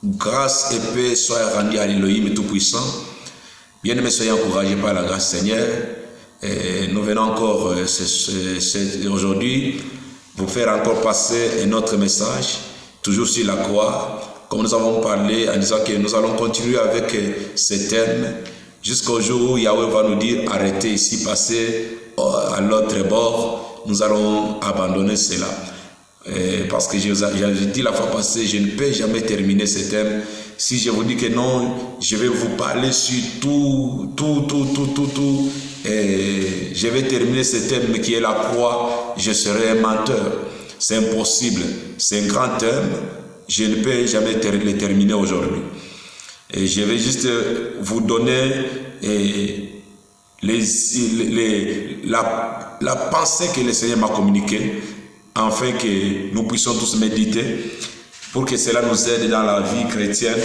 Grâce et paix soient rendues à l'Élohim Tout-Puissant. Bien-aimés, soyez encouragés par la grâce du Seigneur. Et nous venons encore aujourd'hui vous faire encore passer un autre message, toujours sur la croix, comme nous avons parlé en disant que nous allons continuer avec ces thèmes jusqu'au jour où Yahweh va nous dire arrêtez ici, passez à l'autre bord, nous allons abandonner cela. Parce que j'ai dit la fois passée, je ne peux jamais terminer ce thème. Si je vous dis que non, je vais vous parler sur tout, et je vais terminer ce thème qui est la croix, je serai un menteur. C'est impossible. C'est un grand thème. Je ne peux jamais le terminer aujourd'hui. Et je vais juste vous donner la pensée que le Seigneur m'a communiquée, afin que nous puissions tous méditer, pour que cela nous aide dans la vie chrétienne,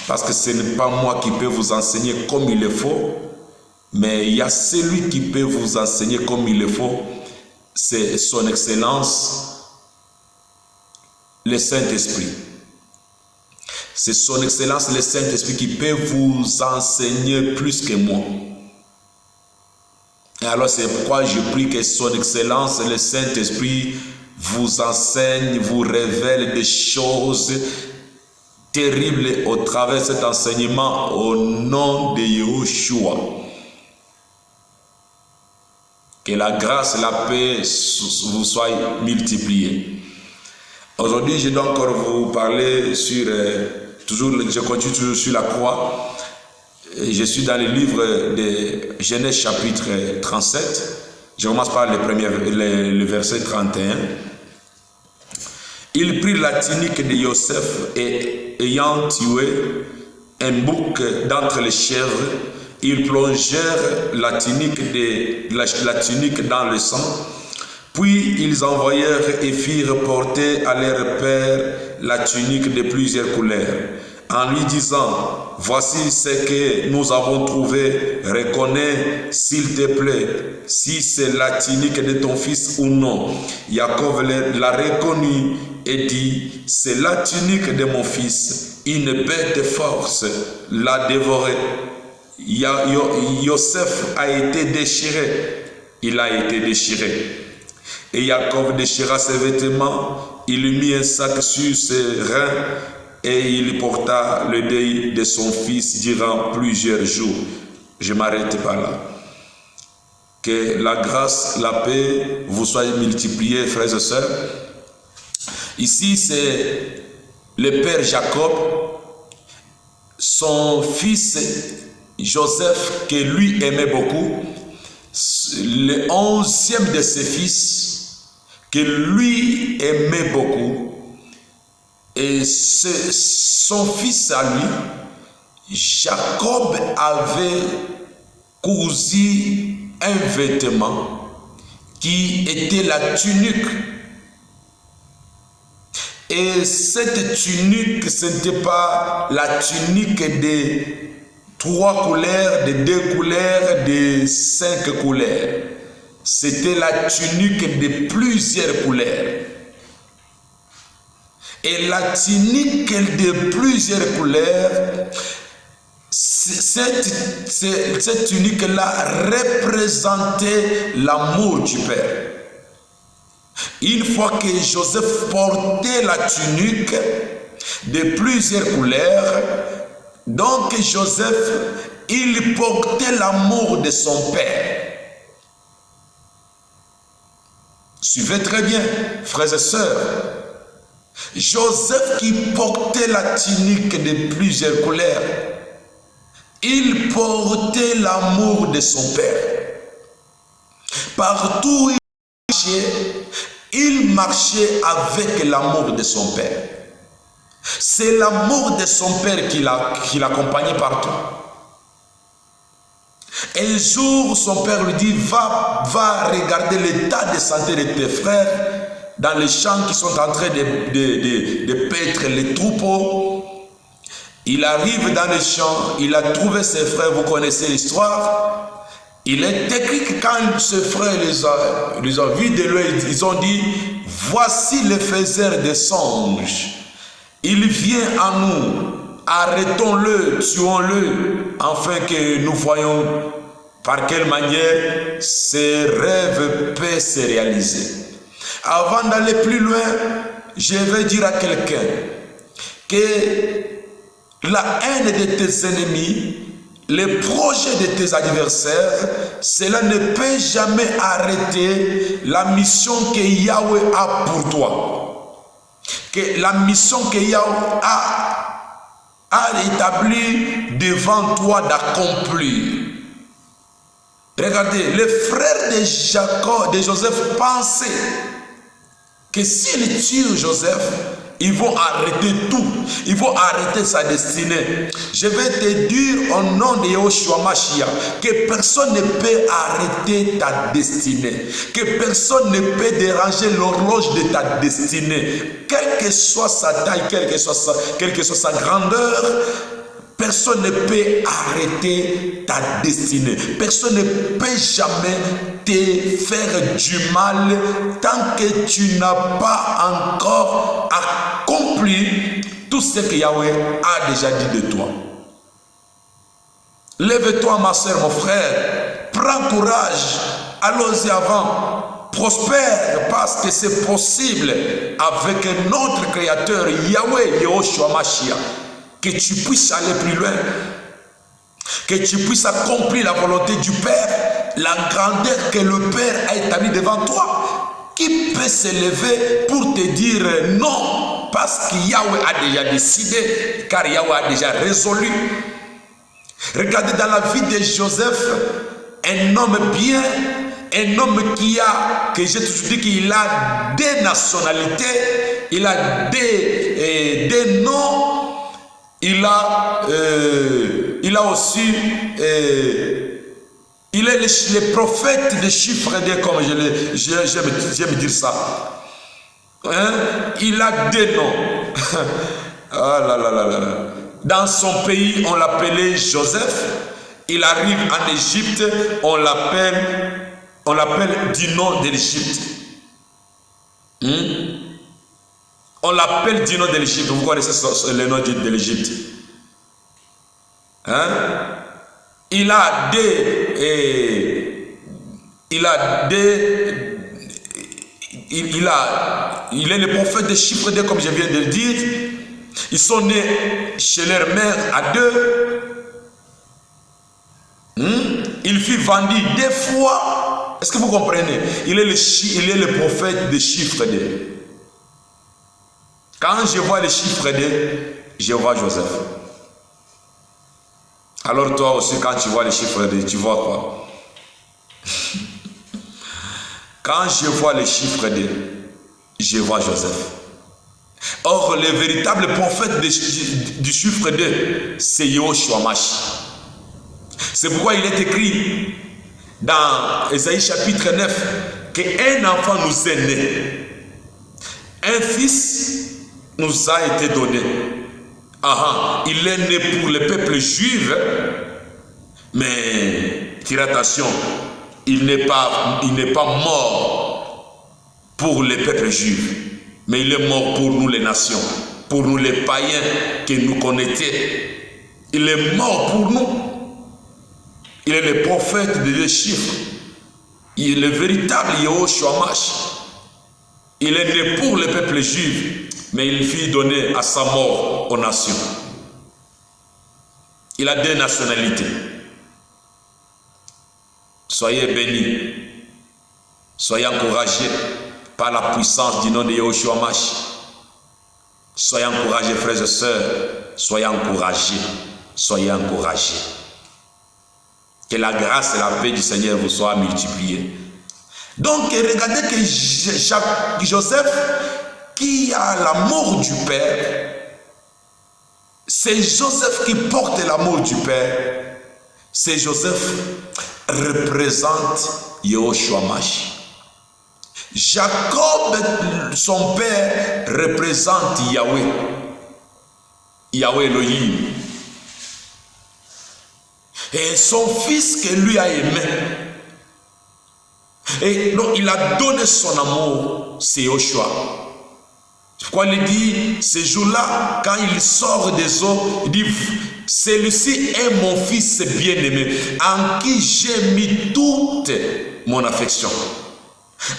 parce que ce n'est pas moi qui peux vous enseigner comme il le faut, mais il y a celui qui peut vous enseigner comme il le faut, c'est son Excellence, le Saint-Esprit. C'est son Excellence, le Saint-Esprit, qui peut vous enseigner plus que moi. Et alors c'est pourquoi je prie que son Excellence, le Saint-Esprit, vous enseigne, vous révèle des choses terribles au travers de cet enseignement au nom de Yahushua. Que la grâce et la paix vous soient multipliées. Aujourd'hui, je dois encore vous parler sur, je continue toujours sur la croix. Je suis dans le livre de Genèse chapitre 37. Je commence par le verset 31. Ils prirent la tunique de Joseph et ayant tué un bouc d'entre les chèvres, ils plongèrent la tunique dans le sang. Puis ils envoyèrent et firent porter à leur père la tunique de plusieurs couleurs, en lui disant, voici ce que nous avons trouvé, reconnais s'il te plaît, si c'est la tunique de ton fils ou non. Jacob l'a reconnu et dit, c'est la tunique de mon fils. Une bête de force l'a dévoré. Joseph a été déchiré. Il a été déchiré. Et Jacob déchira ses vêtements, il lui mit un sac sur ses reins, et il porta le deuil de son fils durant plusieurs jours. Je m'arrête par là. Que la grâce, la paix vous soient multipliées, frères et sœurs. Ici, c'est le père Jacob, son fils Joseph, que lui aimait beaucoup, le 11e de ses fils, que lui aimait beaucoup. Et son fils à lui, Jacob avait cousu un vêtement qui était la tunique. Et cette tunique, ce n'était pas la tunique de 3 couleurs, de 2 couleurs, de 5 couleurs. C'était la tunique de plusieurs couleurs. Et la tunique de plusieurs couleurs, cette tunique-là représentait l'amour du Père. Une fois que Joseph portait la tunique de plusieurs couleurs, donc Joseph, il portait l'amour de son Père. Suivez très bien, frères et sœurs. Joseph qui portait la tunique de plusieurs couleurs, il portait l'amour de son Père. Partout où il marchait avec l'amour de son Père. C'est l'amour de son Père qui l'accompagnait partout. Et un jour, son Père lui dit, va regarder l'état de santé de tes frères dans les champs qui sont en train de paître les troupeaux. Il arrive dans les champs, il a trouvé ses frères, vous connaissez l'histoire. Il est écrit que quand ses frères les ont vus de l'œil, ils ont dit, voici les faiseurs des songes. Il vient à nous. Arrêtons-le, tuons-le, afin que nous voyons par quelle manière ces rêves peuvent se réaliser. Avant d'aller plus loin, je vais dire à quelqu'un que la haine de tes ennemis, les projets de tes adversaires, cela ne peut jamais arrêter la mission que Yahweh a pour toi. Que la mission que Yahweh a établie devant toi d'accomplir. Regardez, les frères de Jacob, de Joseph pensaient que s'ils tuent Joseph, ils vont arrêter tout. Ils vont arrêter sa destinée. Je vais te dire au nom de Yahushua Mashiach que personne ne peut arrêter ta destinée. Que personne ne peut déranger l'horloge de ta destinée. Quelle que soit sa taille, quelle que soit sa grandeur, personne ne peut arrêter ta destinée. Personne ne peut jamais te faire du mal tant que tu n'as pas encore accompli tout ce que Yahweh a déjà dit de toi. Lève-toi, ma soeur, mon frère. Prends courage. Allons-y avant. Prospère parce que c'est possible avec notre Créateur Yahweh Yahushua Mashiach. Que tu puisses aller plus loin, que tu puisses accomplir la volonté du Père, la grandeur que le Père a établie devant toi. Qui peut se lever pour te dire non, parce que Yahweh a déjà décidé, car Yahweh a déjà résolu. Regardez dans la vie de Joseph, un homme bien, un homme que j'ai toujours dit qu'il a des nationalités, il a des noms. Il a aussi, il est le prophète des chiffres D, comme j'aime dire ça. Hein? Il a des noms. Ah là là là là. Dans son pays, on l'appelait Joseph. Il arrive en Égypte, on l'appelle du nom de l'Égypte. On l'appelle du nom de l'Égypte. Vous connaissez le nom de l'Égypte. Hein? Il est le prophète des chiffres D, comme je viens de le dire. Ils sont nés chez leur mère à deux. Il fut vendu 2 fois. Est-ce que vous comprenez? Il est le prophète des chiffres D. Quand je vois les chiffres D, je vois Joseph. Alors toi aussi, quand tu vois les chiffres D, tu vois quoi? Quand je vois les chiffres D, je vois Joseph. Or, le véritable prophète du chiffre D, c'est Yahushua Mashiach. C'est pourquoi il est écrit dans Ésaïe chapitre 9 qu'un enfant nous est né. Un fils nous a été donné. Il est né pour le peuple juif, mais tire attention, il n'est pas mort pour le peuple juif, mais il est mort pour nous les nations, pour nous les païens que nous connaissions. Il est mort pour nous. Il est le prophète des chiffres. Il est le véritable Yahushua Mashiach. Il est né pour le peuple juif, mais il fut donné à sa mort aux nations. Il a 2 nationalités. Soyez bénis. Soyez encouragés par la puissance du nom de Yahushua Mashiach. Soyez encouragés, frères et sœurs. Soyez encouragés. Soyez encouragés. Que la grâce et la paix du Seigneur vous soient multipliées. Donc, regardez que Joseph, qui a l'amour du Père, c'est Joseph qui porte l'amour du Père. C'est Joseph représente Yahushua Mashiach. Jacob, son père, représente Yahweh. Yahweh Elohim. Et son fils que lui a aimé. Et donc il a donné son amour, c'est Yahushua. Quand il dit, ce jour-là, quand il sort des eaux, il dit, celui-ci est mon fils bien-aimé, en qui j'ai mis toute mon affection.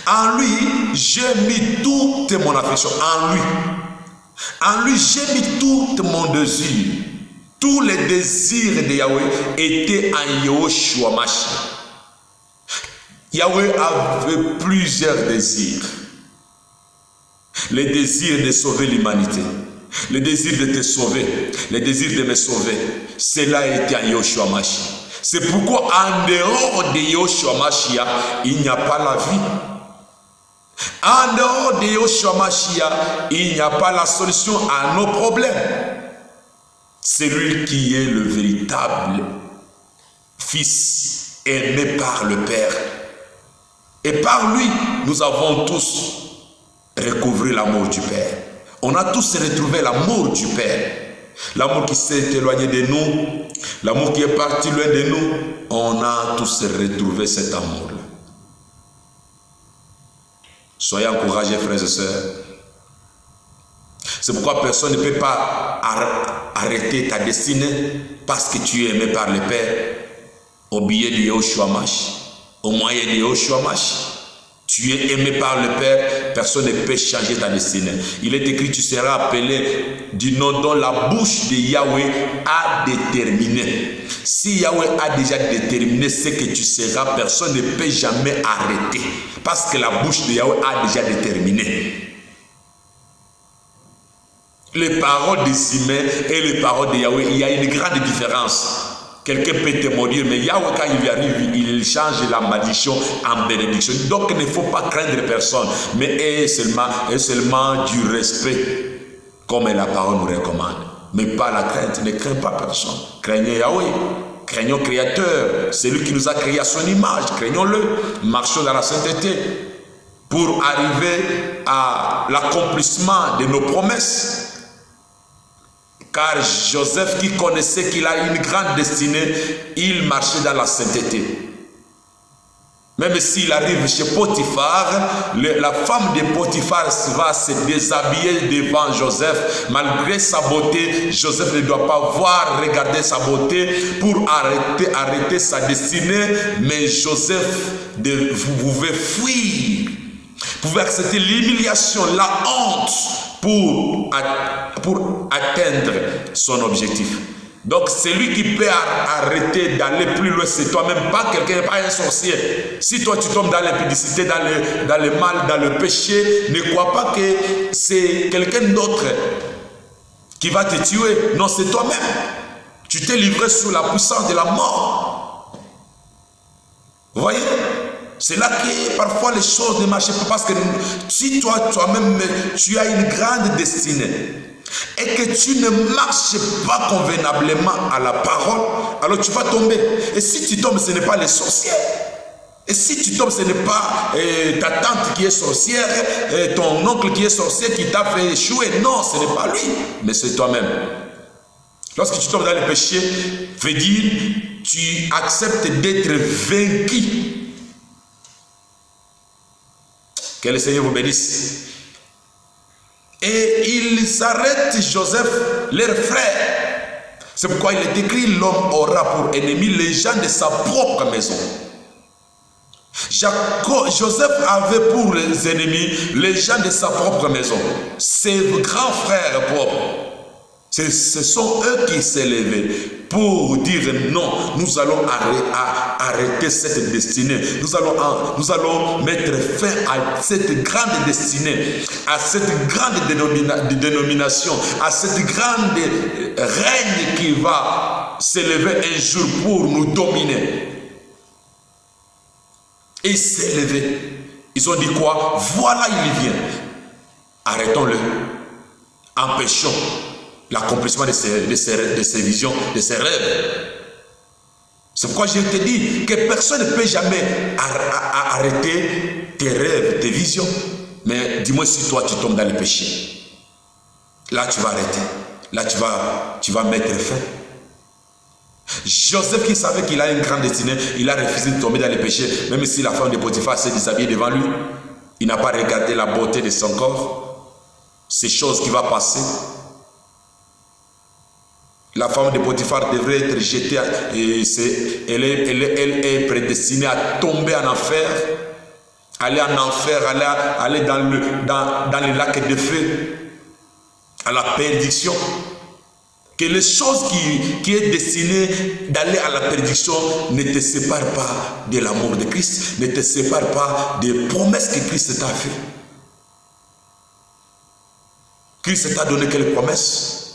En lui, j'ai mis toute mon affection. En lui, j'ai mis tout mon désir. Tous les désirs de Yahweh étaient en Yahushua Mashiach. Yahweh avait plusieurs désirs. Le désir de sauver l'humanité, le désir de te sauver, le désir de me sauver, cela a été en Yahushua Mashiach. C'est pourquoi en dehors de Yahushua Mashiach, il n'y a pas la vie. En dehors de Yahushua Mashiach, il n'y a pas la solution à nos problèmes. C'est lui qui est le véritable Fils aimé par le Père. Et par lui, nous avons tous recouvrir l'amour du Père. On a tous retrouvé l'amour du Père. L'amour qui s'est éloigné de nous, l'amour qui est parti loin de nous, on a tous retrouvé cet amour-là. Soyez encouragés, frères et sœurs. C'est pourquoi personne ne peut pas arrêter ta destinée parce que tu es aimé par le Père au billet de Yahushua Mashiach, au moyen de Yahushua Mashiach. Tu es aimé par le Père, personne ne peut changer ta destinée. Il est écrit, tu seras appelé du nom dont la bouche de Yahweh a déterminé. Si Yahweh a déjà déterminé ce que tu seras, personne ne peut jamais arrêter. Parce que la bouche de Yahweh a déjà déterminé. Les paroles des humains et les paroles de Yahweh, il y a une grande différence. Quelqu'un peut te maudire, mais Yahweh, quand il lui arrive, il change la malédiction en bénédiction. Donc, il ne faut pas craindre personne, mais ayez seulement du respect, comme la parole nous recommande. Mais pas la crainte, ne crains pas personne. Craignez Yahweh, craignons Créateur, c'est lui qui nous a créé à son image, craignons-le, marchons dans la sainteté pour arriver à l'accomplissement de nos promesses. Car Joseph, qui connaissait qu'il a une grande destinée, il marchait dans la sainteté. Même s'il arrive chez Potiphar, la femme de Potiphar va se déshabiller devant Joseph. Malgré sa beauté, Joseph ne doit pas voir, regarder sa beauté pour arrêter sa destinée. Mais Joseph, vous pouvez fuir. Vous pouvez accepter l'humiliation, la honte pour atteindre son objectif. Donc celui qui peut arrêter d'aller plus loin, c'est toi-même, pas quelqu'un, pas un sorcier. Si toi tu tombes dans l'impudicité, dans le mal, dans le péché, ne crois pas que c'est quelqu'un d'autre qui va te tuer. Non, c'est toi-même. Tu t'es livré sous la puissance de la mort. Vous voyez? C'est là que parfois les choses ne marchent pas, parce que si toi-même tu as une grande destinée et que tu ne marches pas convenablement à la parole, alors tu vas tomber. Et si tu tombes, ce n'est pas les sorciers. Et si tu tombes, ce n'est pas ta tante qui est sorcière, ton oncle qui est sorcier qui t'a fait échouer. Non, ce n'est pas lui, mais c'est toi-même. Lorsque tu tombes dans le péché, veut dire tu acceptes d'être vaincu. Que le Seigneur vous bénisse. Et il s'arrête, Joseph, leur frère. C'est pourquoi il est écrit, l'homme aura pour ennemi les gens de sa propre maison. Joseph avait pour les ennemis les gens de sa propre maison. Ses grands frères propres. Ce sont eux qui s'est levé pour dire non, nous allons arrêter cette destinée. Nous allons mettre fin à cette grande destinée, à cette grande dénomination, à cette grande règne qui va s'élever un jour pour nous dominer. Et il s'est levé. Ils ont dit quoi? Voilà, il vient. Arrêtons-le. Empêchons l'accomplissement de ses visions, de ses rêves. C'est pourquoi je te dis que personne ne peut jamais arrêter tes rêves, tes visions. Mais dis-moi si toi tu tombes dans le péché. Là tu vas arrêter. Là tu vas mettre fin. Joseph, qui savait qu'il a une grande destinée, il a refusé de tomber dans le péché. Même si la femme de Potiphar s'est déshabillée devant lui, il n'a pas regardé la beauté de son corps. ces choses qui vont passer. La femme de Potiphar devrait être jetée, elle est prédestinée à tomber en enfer, aller en enfer, aller dans les lacs de feu, à la perdition. Que les choses qui est destinées d'aller à la perdition ne te séparent pas de l'amour de Christ, ne te séparent pas des promesses que Christ t'a fait. Christ t'a donné quelles promesses?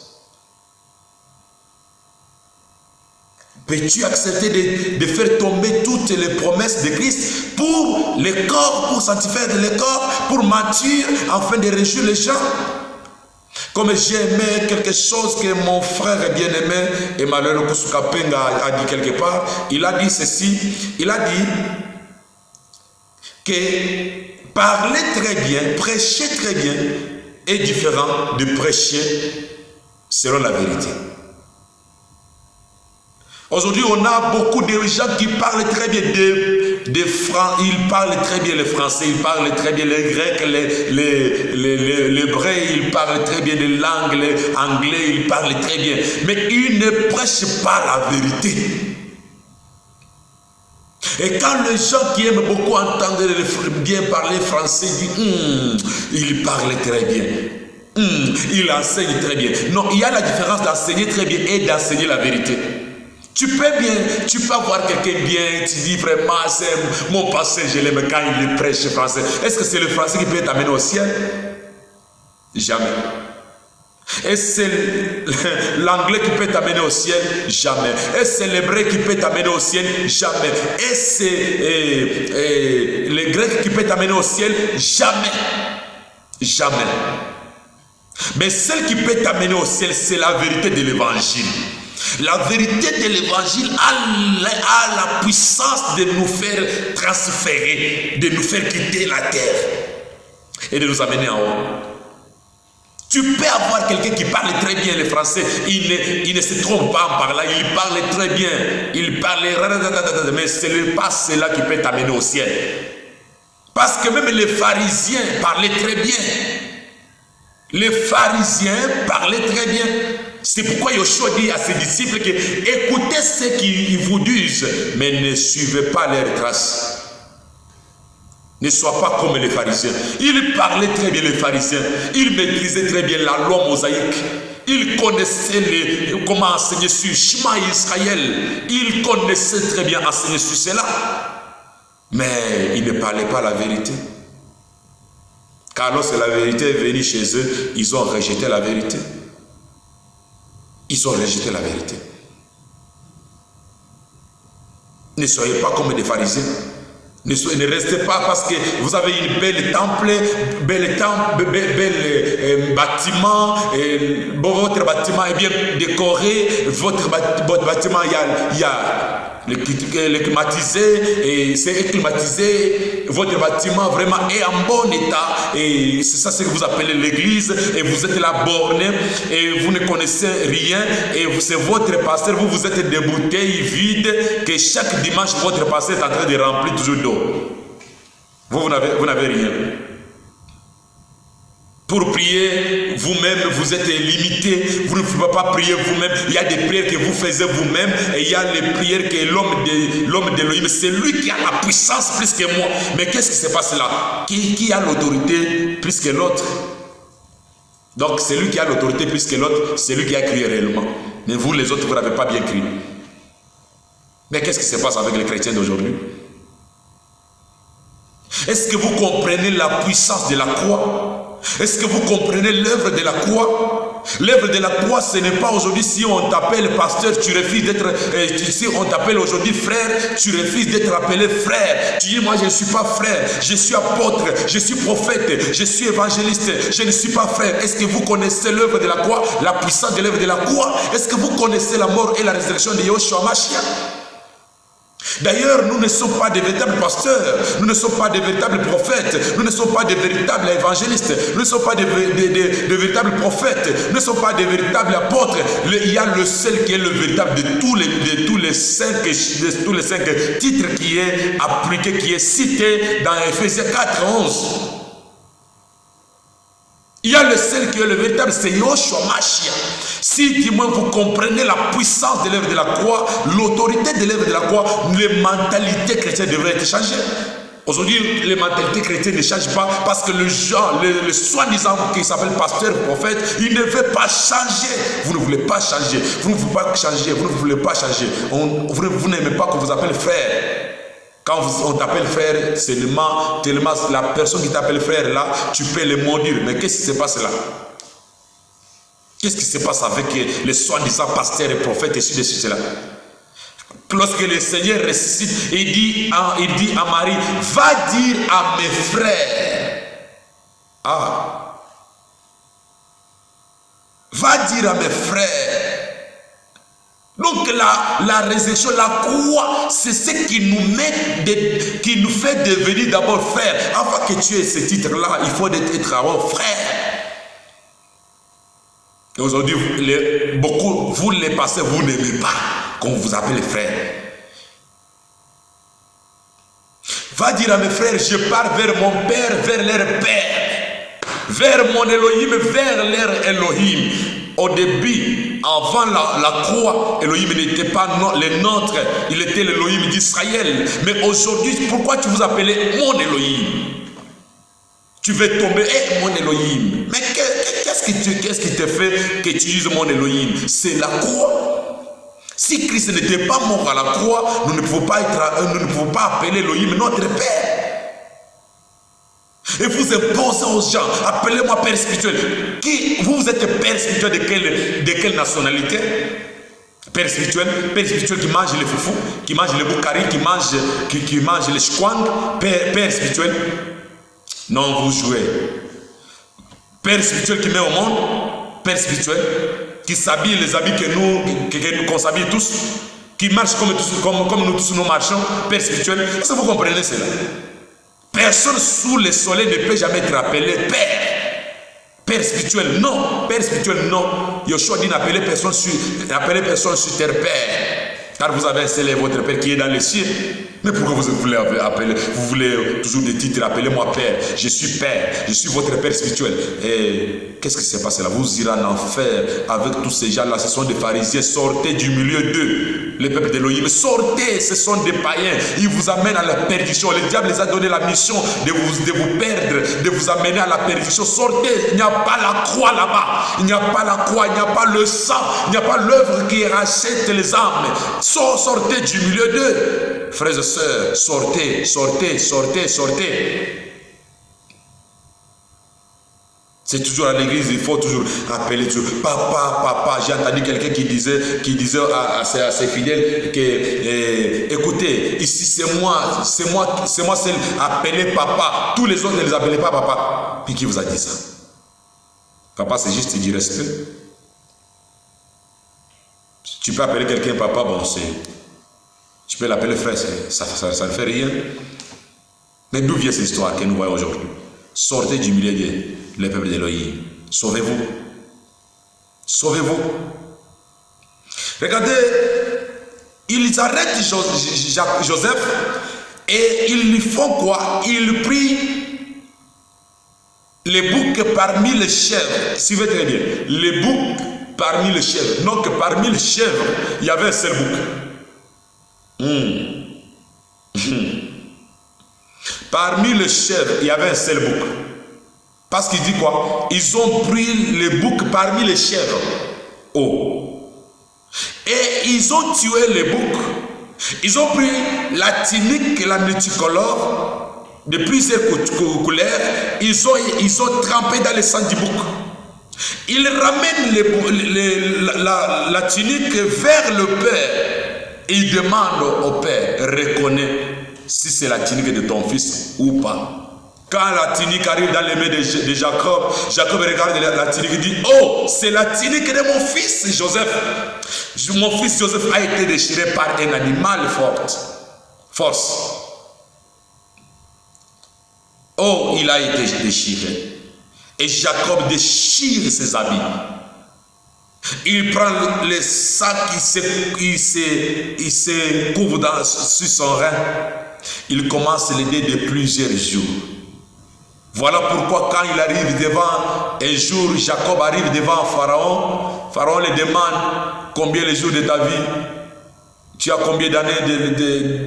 Peux-tu accepter de faire tomber toutes les promesses de Christ pour les corps, pour sanctifier les corps, pour mentir, afin de réjouir les gens? Comme j'ai aimé quelque chose que mon frère bien-aimé, Emmanuel Kusukapenga, a dit quelque part, il a dit ceci, il a dit que parler très bien, prêcher très bien est différent de prêcher selon la vérité. Aujourd'hui, on a beaucoup de gens qui parlent très bien ils parlent très bien le français, ils parlent très bien le grec, l'hébreu, ils parlent très bien les langues, l'anglais, ils parlent très bien. Mais ils ne prêchent pas la vérité. Et quand les gens qui aiment beaucoup entendre bien parler français disent il parle très bien, il enseigne très bien. Non, il y a la différence d'enseigner très bien et d'enseigner la vérité. Tu peux avoir quelqu'un bien, tu dis vraiment, c'est mon pasteur, je l'aime quand il prêche français. Est-ce que c'est le français qui peut t'amener au ciel? Jamais. Est-ce que c'est l'anglais qui peut t'amener au ciel? Jamais. Est-ce que c'est l'hébreu qui peut t'amener au ciel? Jamais. Est-ce que c'est le grec qui peut t'amener au ciel? Jamais. Jamais. Mais celle qui peut t'amener au ciel, c'est la vérité de l'évangile. La vérité de l'évangile a la puissance de nous faire transférer, de nous faire quitter la terre et de nous amener en haut. Tu peux avoir quelqu'un qui parle très bien le français, il ne se trompe pas en parlant, il parle très bien, il parle, mais ce n'est pas cela qui peut t'amener au ciel. Parce que même les pharisiens parlaient très bien. Les pharisiens parlaient très bien. C'est pourquoi Yoshua dit à ses disciples que écoutez ce qu'ils vous disent, mais ne suivez pas leurs traces. Ne sois pas comme les pharisiens. Ils parlaient très bien les pharisiens. Ils maîtrisaient très bien la loi mosaïque. Ils connaissaient comment enseigner sur Shema Israël. Ils connaissaient très bien enseigner sur cela. Mais ils ne parlaient pas la vérité. Car lorsque la vérité est venue chez eux, ils ont rejeté la vérité. Ils ont rejeté la vérité. Ne soyez pas comme des pharisiens. Ne restez pas parce que vous avez une belle bâtiment, votre bâtiment est bien décoré, votre bâtiment, il y a le climatisé, et c'est climatisé, votre bâtiment vraiment est en bon état, et c'est ça ce que vous appelez l'église, et vous êtes là borné, et vous ne connaissez rien, et c'est votre pasteur, vous êtes des bouteilles vides, que chaque dimanche votre pasteur est en train de remplir toujours d'eau. Vous n'avez rien. Pour prier vous-même, vous êtes limité, vous ne pouvez pas prier vous-même. Il y a des prières que vous faites vous-même et il y a les prières que l'homme d'Élohim, c'est lui qui a la puissance plus que moi. Mais qu'est-ce qui se passe là? Qui a l'autorité plus que l'autre? Donc c'est lui qui a l'autorité plus que l'autre, c'est lui qui a crié réellement. Mais vous les autres, vous n'avez pas bien crié. Mais qu'est-ce qui se passe avec les chrétiens d'aujourd'hui? Est-ce que vous comprenez la puissance de la croix? Est-ce que vous comprenez l'œuvre de la croix? L'œuvre de la croix, ce n'est pas aujourd'hui si on t'appelle pasteur, tu refuses d'être, si on t'appelle aujourd'hui frère, tu refuses d'être appelé frère. Tu dis, moi je ne suis pas frère, je suis apôtre, je suis prophète, je suis évangéliste, je ne suis pas frère. Est-ce que vous connaissez l'œuvre de la croix, la puissance de l'œuvre de la croix? Est-ce que vous connaissez la mort et la résurrection de Yoshua Mashiach? D'ailleurs, nous ne sommes pas des véritables pasteurs, nous ne sommes pas des véritables prophètes, nous ne sommes pas des véritables évangélistes, nous ne sommes pas des véritables prophètes, nous ne sommes pas des véritables apôtres. Il y a le seul qui est le véritable de tous les cinq titres qui est appliqué, qui est cité dans Ephésiens 4:11. Il y a le seul qui est le véritable, c'est Yoshua Mashiach. Si du moins vous comprenez la puissance de l'œuvre de la croix, l'autorité de l'œuvre de la croix, les mentalités chrétiennes devraient être changées. Aujourd'hui, les mentalités chrétiennes ne changent pas parce que le soi-disant qui s'appelle pasteur, prophète, il ne veut pas changer. Vous ne voulez pas changer. Vous ne voulez pas changer. Vous ne voulez pas changer. Vous n'aimez pas qu'on vous appelle frère. Quand on t'appelle frère, c'est tellement la personne qui t'appelle frère là, tu peux le maudire. Mais qu'est-ce qui se passe là? Qu'est-ce qui se passe avec les soi-disant pasteurs et prophètes et ceci là? Lorsque le Seigneur ressuscite, il dit à Marie, va dire à mes frères. Ah. Va dire à mes frères. Donc la résurrection, la croix, c'est ce qui nous fait devenir d'abord frères. Avant que tu aies ce titre-là, il faut être d'abord frère. Et aujourd'hui, beaucoup, vous les pasteurs, vous n'aimez pas qu'on vous appelle frère. Va dire à mes frères, je pars vers mon père, vers leur père, vers mon Elohim, vers leur Elohim. Au début, avant la croix, Elohim n'était pas le nôtre, il était l'Elohim d'Israël. Mais aujourd'hui, pourquoi tu vous appelais mon Elohim? Tu veux tomber, mon Elohim. Mais qu'est-ce qui te fait que tu utilises mon Elohim? C'est la croix. Si Christ n'était pas mort à la croix, nous ne pouvons pas appeler Elohim notre Père. Et vous imposez aux gens, appelez-moi Père spirituel. Vous êtes Père spirituel de quelle nationalité? Père spirituel qui mange les foufous, qui mange les boukari, qui mange les chouang. Père spirituel. Non, vous jouez. Père spirituel qui met au monde, Père spirituel, qui s'habille les habits qu'on s'habille tous, qui marche comme nous tous nous marchons, Père spirituel. Est-ce que vous comprenez cela? Personne sous le soleil ne peut jamais être appelé Père. Père spirituel, non. Père spirituel, non. Yoshua dit n'appeler personne sur terre Père. Car vous avez scellé votre Père qui est dans les cieux. Mais pourquoi vous voulez appeler? Vous voulez toujours des titres, appelez-moi Père. Je suis Père, je suis votre Père spirituel. Et qu'est-ce qui s'est passé là? Vous irez en enfer avec tous ces gens-là. Ce sont des pharisiens. Sortez du milieu d'eux, les peuples d'Elohim. Sortez, ce sont des païens. Ils vous amènent à la perdition. Le diable les a donné la mission de vous perdre, de vous amener à la perdition. Sortez, il n'y a pas la croix là-bas. Il n'y a pas la croix, il n'y a pas le sang, il n'y a pas l'œuvre qui rachète les âmes. Sortez du milieu d'eux. Frères et sœurs, sortez. C'est toujours à l'église, il faut toujours appeler Dieu. Papa. J'ai entendu quelqu'un qui disait à ses fidèles que, écoutez, ici c'est moi seul appelé papa. Tous les autres ne les appelaient pas papa. Puis qui vous a dit ça? Papa, c'est juste du respect. Tu peux appeler quelqu'un papa, bon, tu peux l'appeler frère, ça ne fait rien. Mais d'où vient cette histoire que nous voyons aujourd'hui? Sortez du milieu des peuples d'Elohim. Sauvez-vous. Sauvez-vous. Regardez, ils arrêtent Joseph et ils lui font quoi? Ils prient les boucs parmi les chèvres. Suivez très bien. Les boucs parmi les chèvres. Donc parmi les chèvres, il y avait un seul bouc. Parmi les chèvres, il y avait un seul bouc. Parce qu'il dit quoi? Ils ont pris les boucs parmi les chèvres. Oh. Et ils ont tué les boucs. Ils ont pris la tunique et la multicolore de plusieurs couleurs. Ils ont trempé dans le sang du bouc. Ils ramènent la tunique vers le Père. Et il demande au Père, reconnais si c'est la tunique de ton fils ou pas. Quand la tunique arrive dans les mains de Jacob, Jacob regarde la tunique et dit, oh, c'est la tunique de mon fils Joseph. Mon fils Joseph a été déchiré par un animal force. Oh, il a été déchiré. Et Jacob déchire ses habits. Il prend le sac, il se couvre sur son rein. Il commence l'aider de plusieurs jours. Voilà pourquoi quand il arrive devant, un jour, Jacob arrive devant Pharaon, Pharaon lui demande combien les jours de ta vie, tu as combien d'années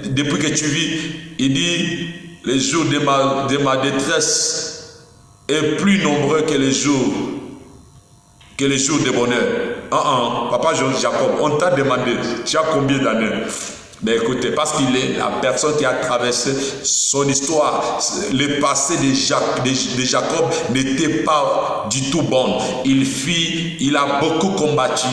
depuis que tu vis. Il dit, les jours de ma détresse est plus nombreux que les jours de bonheur. Papa Jacob, on t'a demandé, tu as combien d'années? Mais écoutez, parce qu'il est la personne qui a traversé son histoire, le passé de Jacob n'était pas du tout bon. Il a beaucoup combattu.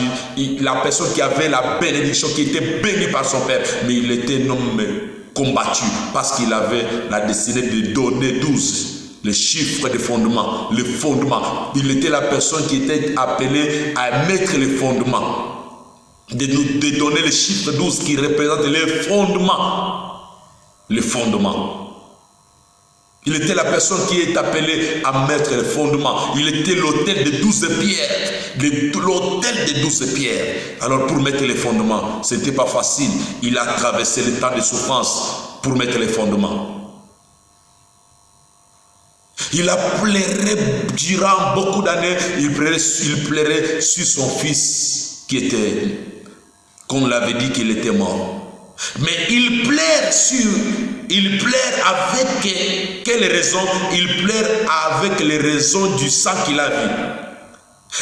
La personne qui avait la bénédiction, qui était bénie par son père, mais il était un homme combattu parce qu'il avait la destinée de donner 12. Le chiffre de fondement, le fondement. Il était la personne qui était appelée à mettre les fondements. De donner le chiffre 12 qui représente les fondements. Les fondements. Il était la personne qui est appelée à mettre les fondements. Il était l'autel de 12 pierres. L'autel de 12 pierres. Alors pour mettre les fondements, ce n'était pas facile. Il a traversé le temps de souffrance pour mettre les fondements. Il a pleuré durant beaucoup d'années. Il pleurait sur son fils qui était, qu'on l'avait dit qu'il était mort. Mais il pleure avec quelle raison? Il pleure avec les raisons du sang qu'il a vu.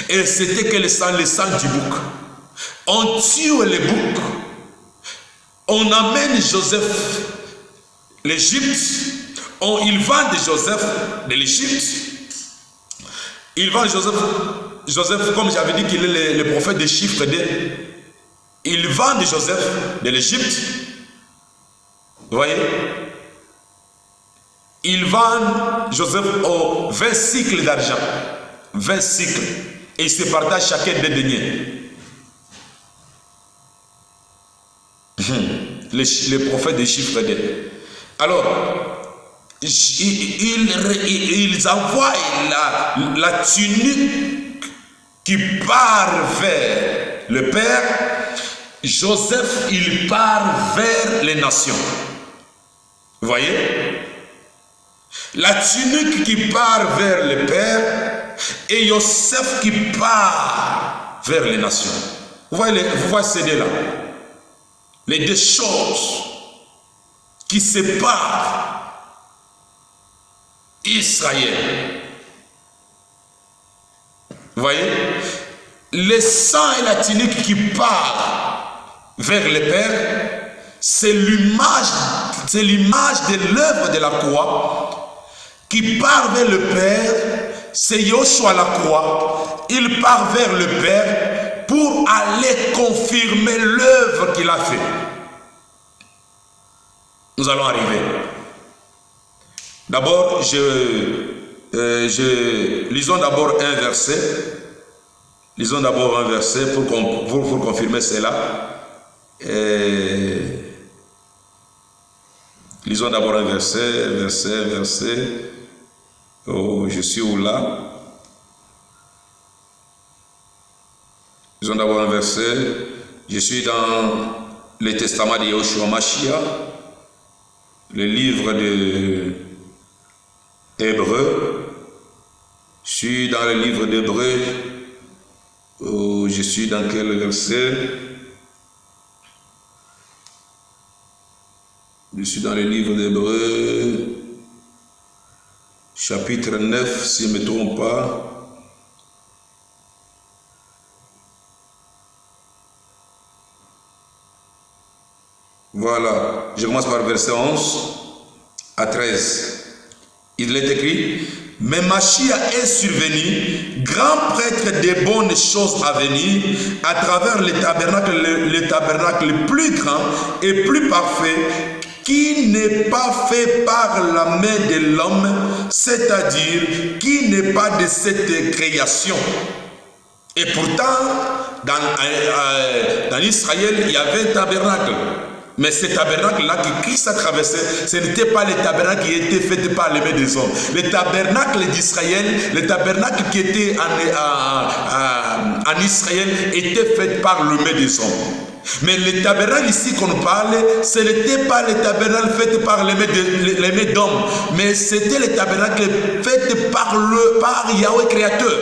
Et c'était que le sang du bouc. On tue le bouc. On amène Joseph l'Égypte. Il vend de Joseph de l'Égypte. Il vend Joseph, comme j'avais dit qu'il est le prophète des chiffres 2. Il vend de Joseph de l'Égypte. Vous voyez? Il vend Joseph aux 20 cycles d'argent. 20 cycles. Et il se partage chacun des deniers. Le prophète des chiffres 2. Alors, ils envoient la tunique qui part vers le Père. Joseph, il part vers les nations. Vous voyez? La tunique qui part vers le Père et Joseph qui part vers les nations. Vous voyez ces deux-là. Les deux choses qui séparent Israël. Vous voyez? Le sang et la tunique qui part vers le Père, c'est l'image de l'œuvre de la croix qui part vers le Père. C'est Yoshua la croix. Il part vers le Père pour aller confirmer l'œuvre qu'il a faite. Nous allons arriver. D'abord, lisons d'abord un verset. Lisons d'abord un verset pour confirmer cela. Lisons d'abord un verset. Oh, je suis où là? Lisons d'abord un verset. Je suis dans le testament de Yahushua Mashiach, le livre de Hébreu. Je suis dans le livre d'Hébreu. Oh, je suis dans quel verset? Je suis dans le livre d'Hébreu, chapitre 9, si je ne me trompe pas. Voilà, je commence par le verset 11 à 13. Il est écrit: mais Mashiach est survenu, grand prêtre des bonnes choses à venir, à travers le tabernacle le plus grand et plus parfait, qui n'est pas fait par la main de l'homme, c'est-à-dire qui n'est pas de cette création. Et pourtant, dans Israël, il y avait un tabernacle. Mais ce tabernacle-là que Christ a traversé, ce n'était pas le tabernacle qui était fait par les mains des hommes. Le tabernacle d'Israël, le tabernacle qui était en Israël, était fait par les mains des hommes. Mais le tabernacle ici qu'on parle, ce n'était pas le tabernacle fait par les mains d'hommes, mais c'était le tabernacle fait par Yahweh créateur.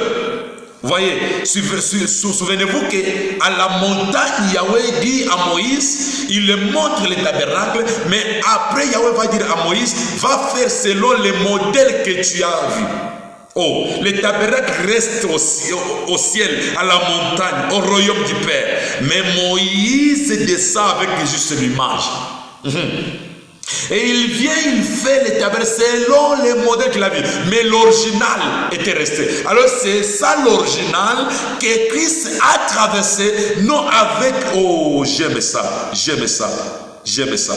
Vous voyez, souvenez-vous qu'à la montagne, Yahweh dit à Moïse, il le montre le tabernacle, mais après Yahweh va dire à Moïse, va faire selon les modèles que tu as vus. Oh, le tabernacle reste au ciel, à la montagne, au royaume du Père. Mais Moïse descend avec juste l'image. Et il vient, il fait le tabernacle selon les modèles qu'il a vu. Mais l'original était resté. Alors c'est ça l'original que Christ a traversé. Non avec... Oh, j'aime ça, j'aime ça, j'aime ça.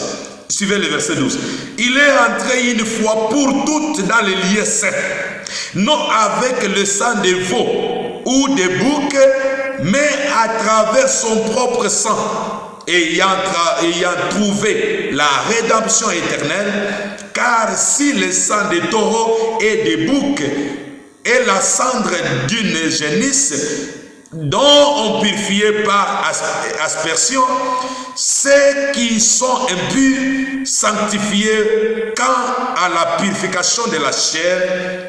Suivez le verset 12. Il est entré une fois pour toutes dans les lieux saints. Non avec le sang des veaux ou des boucs, mais à travers son propre sang, ayant trouvé la rédemption éternelle. Car si le sang des taureaux et des boucs est la cendre d'une génisse dont on purifiait par aspersion, ceux qui sont impurs sanctifiés quant à la purification de la chair,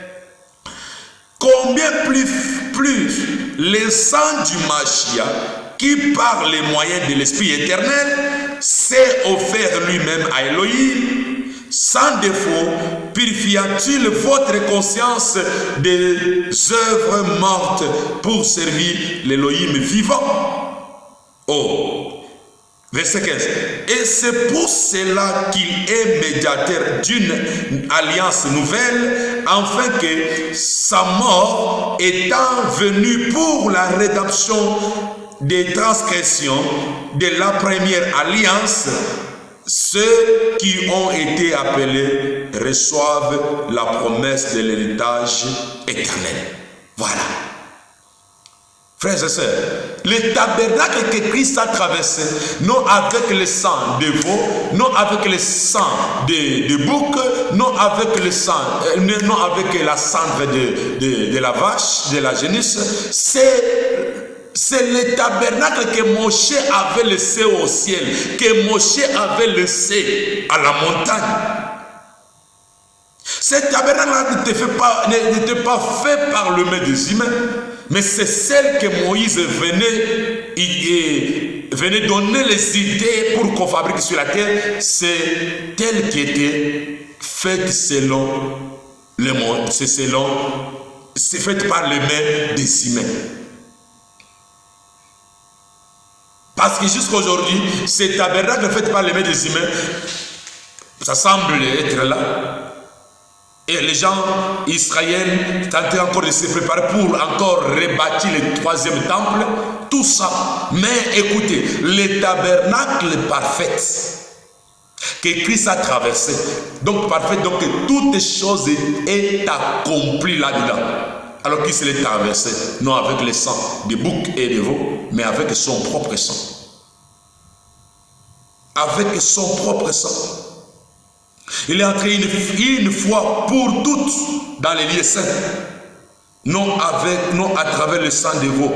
combien plus le sang du Mashiach, qui par les moyens de l'Esprit éternel s'est offert lui-même à Elohim, sans défaut, purifiera-t-il votre conscience des œuvres mortes pour servir l'Elohim vivant? Oh! Verset 15. Et c'est pour cela qu'il est médiateur d'une alliance nouvelle, afin que sa mort étant venue pour la rédemption des transgressions de la première alliance, ceux qui ont été appelés reçoivent la promesse de l'héritage éternel. Voilà. Frères et sœurs, le tabernacle que Christ a traversé, non avec le sang de veau, non avec le sang de bouc, non avec le sang, non avec la cendre de la vache, de la génisse, c'est le tabernacle que Moshe avait laissé au ciel, que Moshe avait laissé à la montagne. Ce tabernacle n'était pas fait par le main des humains, mais c'est celle que Moïse venait donner les idées pour qu'on fabrique sur la terre. C'est elle qui était faite selon le monde. C'est faite par les mains des humains. Parce que jusqu'à aujourd'hui, ce tabernacle fait par les mains des humains, ça semble être là. Et les gens israéliens tentaient encore de se préparer pour encore rebâtir le troisième temple, tout ça. Mais écoutez, le tabernacle parfait que Christ a traversé, donc parfait, donc toutes choses est accomplies là-dedans. Alors qu'il se l'est traversé, non avec le sang des boucs et des veaux, mais avec son propre sang. Avec son propre sang. Il est entré une fois pour toutes dans les lieux saints, non à travers le sang des veaux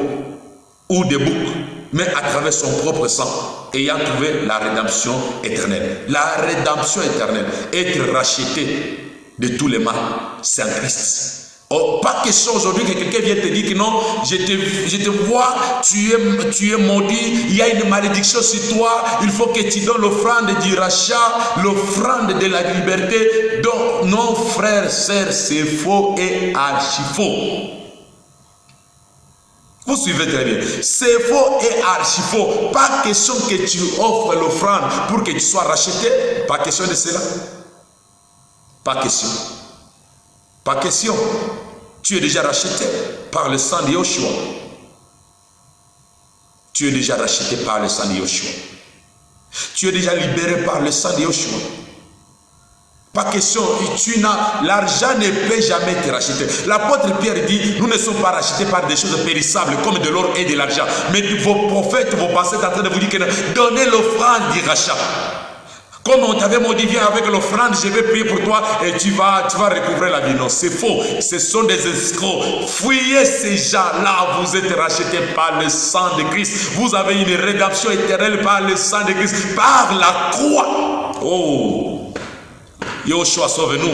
ou des boucs, mais à travers son propre sang, ayant trouvé la rédemption éternelle. La rédemption éternelle, être racheté de tous les mal, c'est en Christ. Oh, pas question aujourd'hui que quelqu'un vienne te dire que non, je te vois, tu es maudit, il y a une malédiction sur toi, il faut que tu donnes l'offrande du rachat, l'offrande de la liberté. Donc, non, frères, sœurs, c'est faux et archi faux. Vous suivez très bien. C'est faux et archi faux. Pas question que tu offres l'offrande pour que tu sois racheté. Pas question de cela. Pas question. Pas question. Tu es déjà racheté par le sang de Yoshua. Tu es déjà racheté par le sang de Yoshua. Tu es déjà libéré par le sang de Yoshua. Pas question, l'argent ne peut jamais te racheter. L'apôtre Pierre dit, nous ne sommes pas rachetés par des choses périssables comme de l'or et de l'argent. Mais vos prophètes, vos pasteurs sont en train de vous dire que donnez l'offrande du rachat. Comme on t'avait modifié avec l'offrande, je vais prier pour toi et tu vas recouvrir la vie. Non, c'est faux. Ce sont des escrocs. Fuyez ces gens-là. Vous êtes rachetés par le sang de Christ. Vous avez une rédemption éternelle par le sang de Christ, par la croix. Oh, Yahushua, sauve-nous.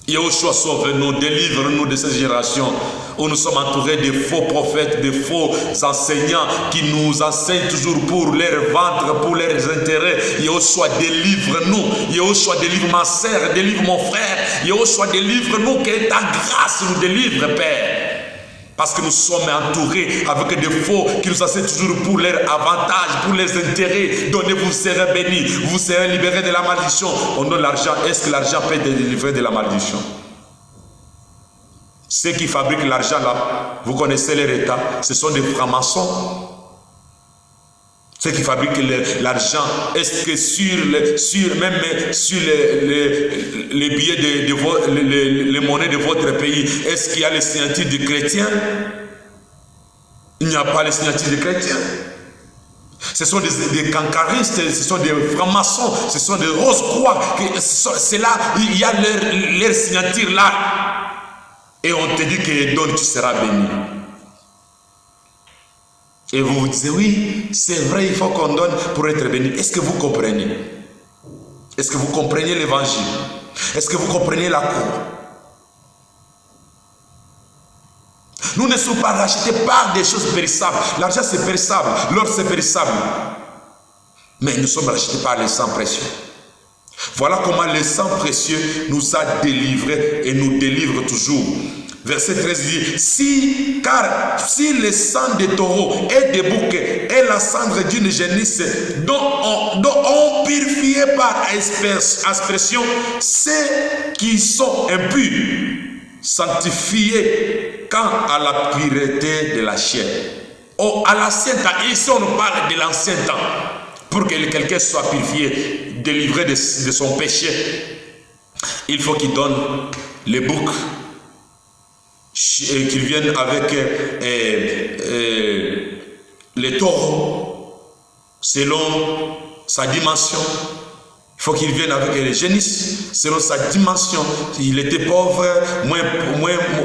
Yahushua, sauve-nous, délivre-nous de cette génération où nous sommes entourés de faux prophètes, de faux enseignants qui nous enseignent toujours pour leur ventre, pour leurs intérêts. Yahushua, délivre-nous. Yahushua, délivre ma sœur, délivre mon frère. Yahushua, délivre-nous, que ta grâce nous délivre, Père. Parce que nous sommes entourés avec des faux qui nous enseignent toujours pour leur avantage, pour leurs intérêts. Donnez, vous serez bénis, vous serez libérés de la malédiction. On donne l'argent. Est-ce que l'argent peut te délivrer de la malédiction? Ceux qui fabriquent l'argent là, vous connaissez leur état, ce sont des francs-maçons. Ceux qui fabriquent l'argent, est-ce que sur les billets les monnaies de votre pays, est-ce qu'il y a les signatures des chrétiens? Il n'y a pas les signatures des chrétiens. Ce sont des cancaristes, ce sont des francs-maçons, ce sont des rose-croix. C'est là, il y a leur signature là. Et on te dit que donne, tu seras béni. Et vous vous disiez, oui, c'est vrai, il faut qu'on donne pour être béni. Est-ce que vous comprenez? Est-ce que vous comprenez l'évangile? Est-ce que vous comprenez la croix? Nous ne sommes pas rachetés par des choses périssables. L'argent c'est périssable, l'or c'est périssable. Mais nous sommes rachetés par le sang précieux. Voilà comment le sang précieux nous a délivrés et nous délivre toujours. Verset 13 dit, car si le sang des taureaux et des boucs et la cendre d'une génisse dont on purifié par aspersion ceux qui sont impurs, sanctifiés quant à la pureté de la chair. Oh, à l'ancien temps, ici on parle de l'ancien temps, pour que quelqu'un soit purifié, délivré de son péché, il faut qu'il donne les boucs, qu'ils viennent avec les taureaux, selon sa dimension. Il faut qu'il vienne avec les génisses, selon sa dimension. Il était pauvre,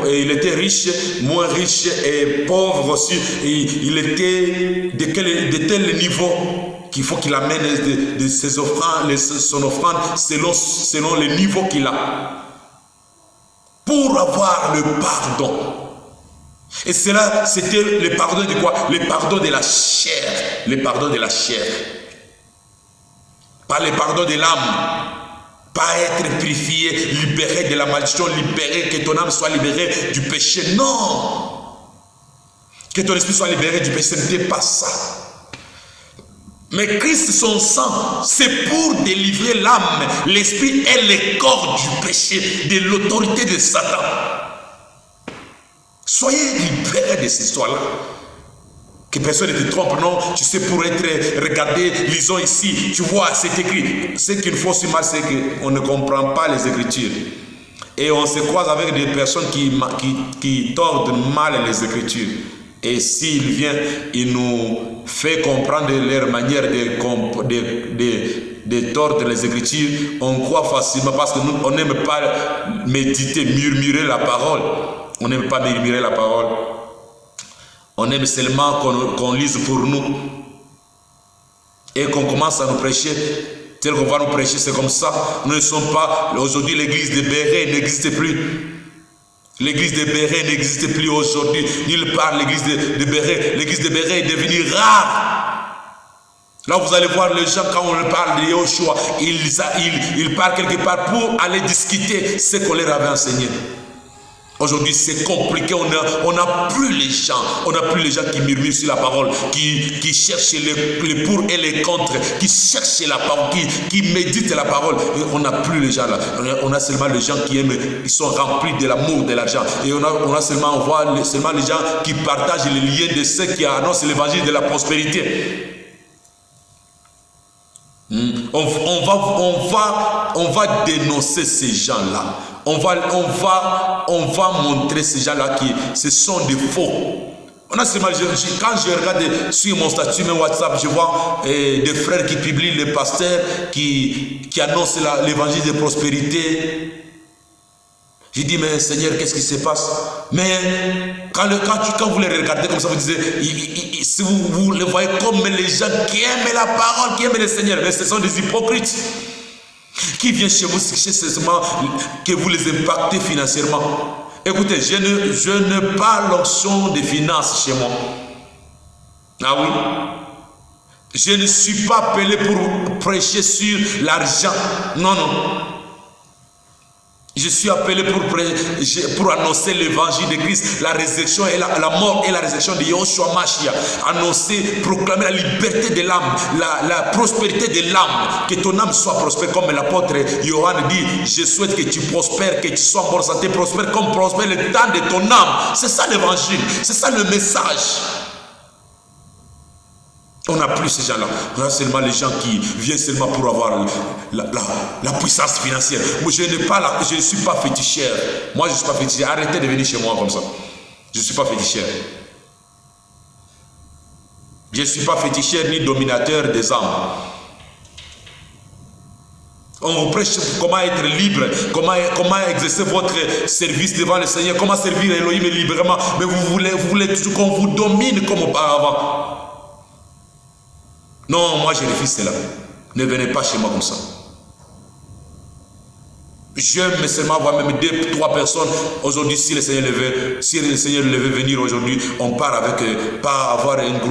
il était riche, moins riche et pauvre aussi. Et il était de tel niveau qu'il faut qu'il amène de ses offrandes, son offrande selon le niveau qu'il a. Pour avoir le pardon. Et cela, c'était le pardon de quoi? Le pardon de la chair. Le pardon de la chair. Pas le pardon de l'âme. Pas être purifié, libéré de la malédiction, libéré, que ton âme soit libérée du péché. Non. Que ton esprit soit libéré du péché. Ce n'était pas ça. Mais Christ, son sang, c'est pour délivrer l'âme, l'esprit et le corps du péché, de l'autorité de Satan. Soyez libérés de cette histoire-là. Que personne ne te trompe, non. Tu sais, pour être regardé, lisons ici, tu vois, c'est écrit. Ce qu'il faut aussi mal, c'est qu'on ne comprend pas les Écritures. Et on se croise avec des personnes qui tordent mal les Écritures. Et s'il vient, il nous fait comprendre leur manière de tordre les Écritures. On croit facilement parce que nous, on n'aime pas méditer, murmurer la parole. On n'aime pas murmurer la parole. On aime seulement qu'on lise pour nous. Et qu'on commence à nous prêcher. Tel qu'on va nous prêcher, c'est comme ça. Nous ne sommes pas... Aujourd'hui, l'église de Béret n'existe plus. L'église de Béret n'existe plus aujourd'hui. Nulle part l'église de Béret. L'église de Béret est devenue rare. Là, vous allez voir les gens, quand on parle de Yahushua, ils parlent quelque part pour aller discuter ce qu'on leur avait enseigné. Aujourd'hui, c'est compliqué. On n'a plus les gens. On n'a plus les gens qui murmurent sur la parole, qui cherchent les pour et les contre, qui cherchent la parole, qui méditent la parole. Et on n'a plus les gens là. On a seulement les gens qui aiment, ils sont remplis de l'amour, de l'argent. Et on voit seulement les gens qui partagent les liens de ceux qui annoncent l'évangile de la prospérité. On va dénoncer ces gens-là. On va montrer ces gens-là qui ce sont des faux. On a seulement, quand je regarde sur mon statut, même WhatsApp, je vois des frères qui publient, les pasteurs qui annoncent l'évangile de prospérité. Je dis, mais Seigneur, qu'est-ce qui se passe? Mais quand vous les regardez comme ça, vous disiez, si vous les voyez comme les gens qui aiment la parole, qui aiment le Seigneur, mais ce sont des hypocrites qui viennent chez vous chercher seulement que vous les impactez financièrement. Écoutez, je n'ai pas l'option de finances chez moi. Ah oui? Je ne suis pas appelé pour prêcher sur l'argent. Non, non. Je suis appelé pour annoncer l'évangile de Christ, la résurrection et la mort et la résurrection de Yahushua Mashiach. Annoncer, proclamer la liberté de l'âme, la prospérité de l'âme. Que ton âme soit prospère, comme l'apôtre Yohan dit. Je souhaite que tu prospères, que tu sois en bonne santé, prospère comme prospère le temps de ton âme. C'est ça l'évangile, c'est ça le message. On n'a plus ces gens-là. On a seulement les gens qui viennent seulement pour avoir la puissance financière. Moi, je ne suis pas féticheur. Moi, je ne suis pas féticheur. Arrêtez de venir chez moi comme ça. Je ne suis pas féticheur. Je ne suis pas féticheur ni dominateur des âmes. On vous prêche comment être libre, comment exercer votre service devant le Seigneur, comment servir Elohim librement. Mais vous voulez toujours qu'on vous domine comme auparavant. Non, moi je refuse cela. Ne venez pas chez moi comme ça. J'aime seulement avoir même 2, 3 personnes. Aujourd'hui, si le Seigneur le veut venir aujourd'hui, on part avec, pas avoir un groupe.